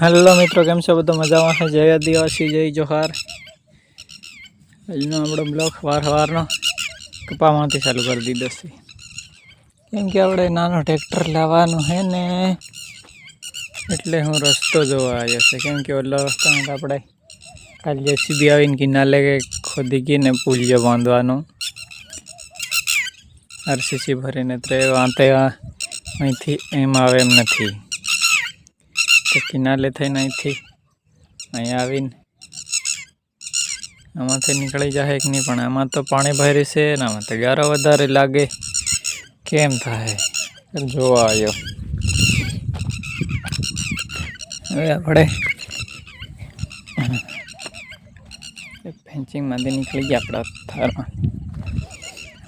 Hello मित्रों, केम छो? बधा मजामां छे? जय आदिवासी, जय जोहार। આજનો આપણો બ્લોગ સવારનો કપામાંથી ચાલુ કરી દીધો છે, કેમ કે આપણે નાનો ટ્રેક્ટર લાવવાનું છે ને, એટલે હું રસ્તો જોવા આવ્યો છે. કેમ કે ઓલો રસ્તો આપણે કાલે જેસીબી આવીને કિનારે ખોદી ગઈને પુલિયો બાંધવાનો આરસીસી ભરીને, તો વાંતે અહીંથી એમ આવે એમ નથી. તો કિનારે થઈને અહીંથી અહીંયા આવીને આમાંથી નીકળી જાય કે નહીં, પણ આમાં તો પાણી ભર્યું છે ને આમાં તો ગારો વધારે લાગે. કેમ થાય જોવા આવ્યો. હવે આપણે ફેન્સિંગમાંથી નીકળી ગયા આપણા થારમાં.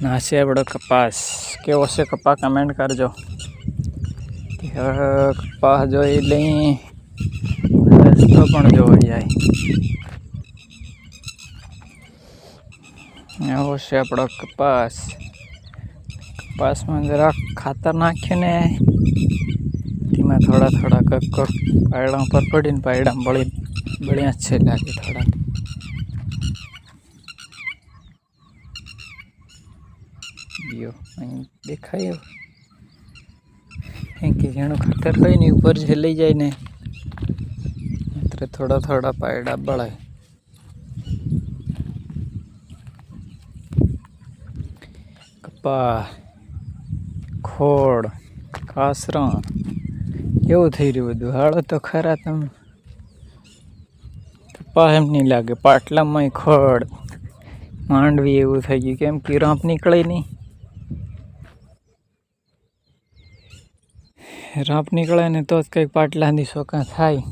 ના છે આપણો કપાસ. કેવો છે કપાસ? કમેન્ટ કરજો. કપાસ જોઈ લઈ, રસ્તો પણ જોવાઈ જાય. એવો છે આપણો કપાસ. કપાસમાં જરાક ખાતર નાખ્યું ને, તેમાં થોડા પાયડા પર પડીને પાયડા બળ્યા જ છે લાગે થોડા. અહીં દેખાય કે જેનું ખાતર હોય ને ઉપર જે લઈ જાય ને, એટલે થોડા પાયડા બળાય. કપા, ખોડ, કાસરા કેવું થઈ રહ્યું બધું. હાલો તો ખરા તમે. કપા એમ નહીં લાગે, પાટલામાં ખોડ માંડવી એવું થઈ ગયું. કેમ કે રાંપ નીકળે નહીં. રાંપ નીકળે ને તો જ કંઈક પાટલાની શોકા થાય.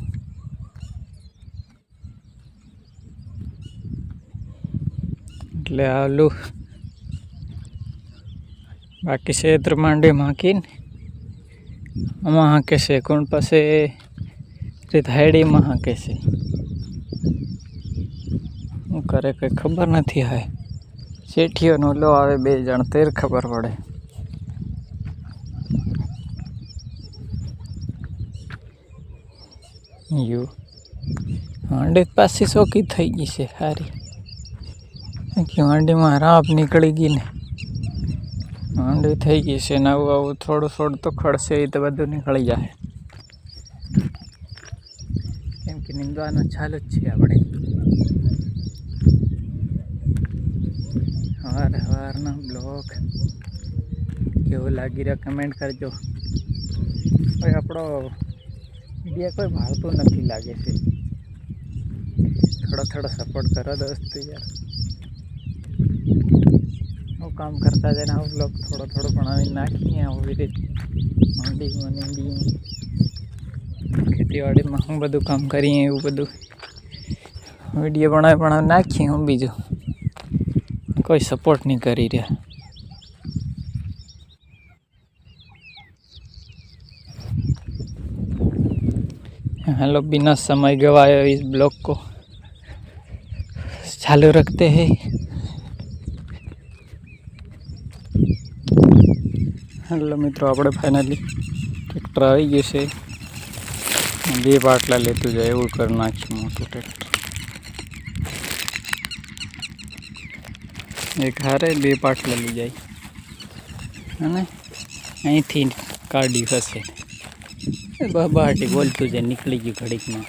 એટલે આલું બાકી ક્ષેત્ર માંડી હાંકીને આમાં હાંકે છે, કોણ પાસે થાયડીમાં હાંકે છે. શું કરે કંઈ ખબર નથી. હાય શેઠિયોનો લો આવે 2 જણ, તેર ખબર પડે. હાંડી પાછી ચોકી થઈ ગઈ છે સારી. હાંડીમાં રાપ નીકળી ગઈ ને, હાંડી થઈ ગઈ છે ને. આવું થોડું તો ખડશે, એ તો બધું નીકળી જાય. કેમ કે નીંદવાનું ચાલુ જ છે આપણે. સવારનો બ્લોગ કેવું લાગી રહ્યા કમેન્ટ કરજો. ભાઈ આપણો વિડીયો કોઈ ભાવતું નથી લાગે છે. થોડો સપોર્ટ કરો દોસ્તો યાર. હું કામ કરતા જઈને આવું બ્લોગ થોડો બનાવી નાખીએ. આવી રીતે મંડીમાં ખેતીવાડીમાં હું બધું કામ કરીએ એવું બધું વિડીયો બનાવી નાખીએ. હું બીજું કોઈ સપોર્ટ નહીં કરી રહ્યા. हेलो, बिना समय गवाए इस ब्लॉग को चालू रखते हैं. हेलो मित्रों, આપણે ફાઇનલી ટ્રેક્ટર આવી ગયું છે. 2 પાટલા લેતું જાય એવું કરી નાખ્યું મોટું ટ્રેક્ટર. એક હારે 2 પાટલા લઈ જાય અને અહીંથી કાઢી ફસે. બહાટી બોલતું જાય, નીકળી ગયું ઘડીકમાં.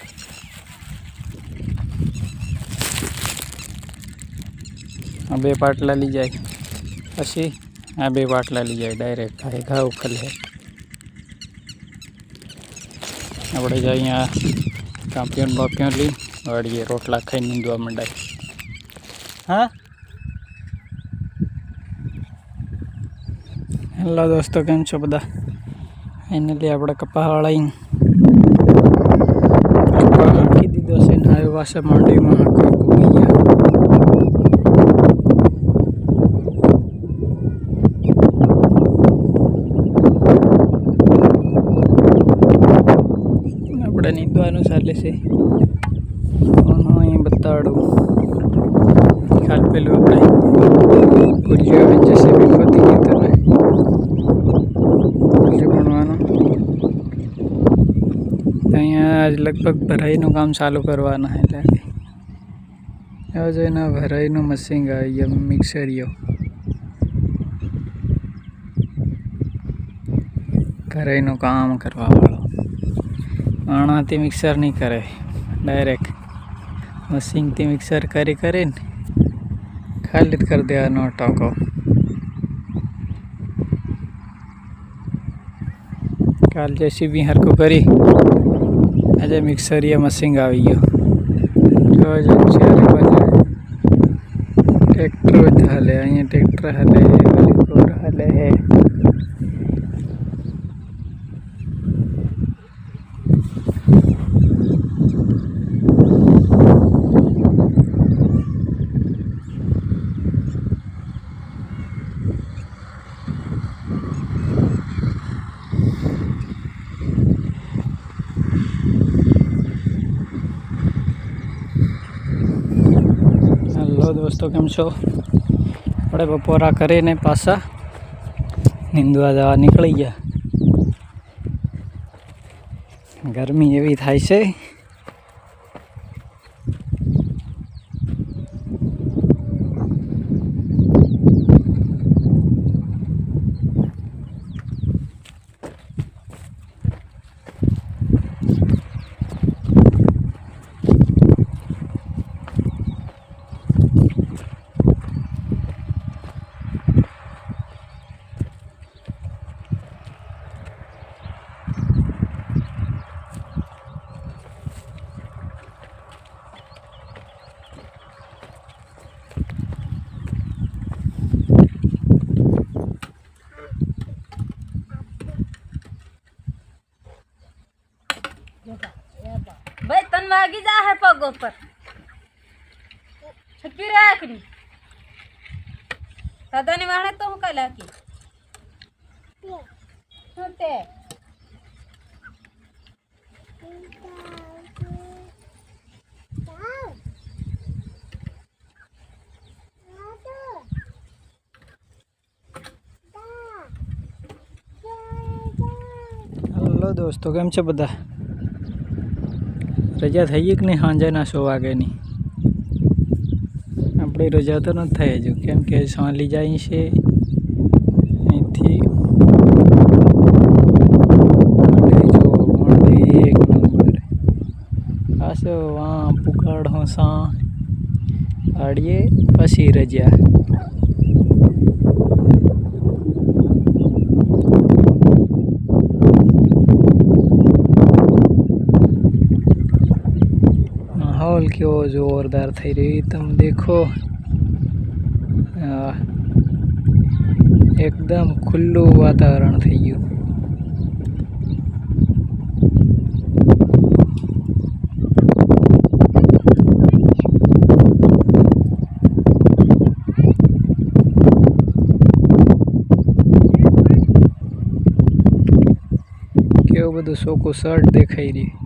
આ 2 પાટલા લઈ જાય, પછી આ 2 પાટલા લઈ જાય ડાયરેક્ટ ઘા ઉખલે. આપણે જ અહીંયા કાંપિયો લઈ વાળીએ, રોટલા ખાઈ નીંદવા માંડાય. હા હેલો દોસ્તો, કેમ છો બધા? ફાઇનલી આપણે કપા વાળાઈને કપા હાંકી દીધો છે ને હવે પાછા માંડીમાં હાંકવા કૂકી ગયા. આપણે નીંદવાનું ચાલે છે. અહીં બતાડું ખાલ પેલું આપણે પુલિયો આવે જશે બી ખોદી ગયું ને પુલિયો ભણવાનું. અહીંયા આજ લગભગ ભરાઈનું કામ ચાલુ કરવાના છે એટલે હવે જોઈને ભરાઈનું મશીન આવી ગયું મિક્સરીઓ ઘરેનું કામ કરવાવાળો આણાથી મિક્સર નહીં કરે ડાયરેક્ટ મશીનથી મિક્સર કરીને ખાલી જ કરી દેવાનો ટાંકો કાલ જેસીબી હરખું કરી આજે મિક્સરીએ મશીન આવી ગયો ટ્રેક્ટર હાલે અહીંયા ટ્રેક્ટર હાલે કોર હાલે હે दोस्तों केम छो આપણે બપોરા કરીને પાછા નીંદવા જવા નીકળી ગયા ગરમી એવી થાય છે भाई तन वागी जा है पगों पर छुपी रखनी दादा ने मारने तो हूँ कला की छोटे हेलो दोस्तों केम छे बधा रजा थी कि नहीं सांजना 6 वागे अपनी रजा तो नहीं थी हजू केम के साली जाए से एक नंबर आसो वहाँ पुकाड़ होसा आड़िए पसी रजा माहौल क्यों जोरदार थी रही तुम देखो एकदम खुल्लू वातावरण थी गयु केवुं बधुं सोकू शर्ट देखाई रही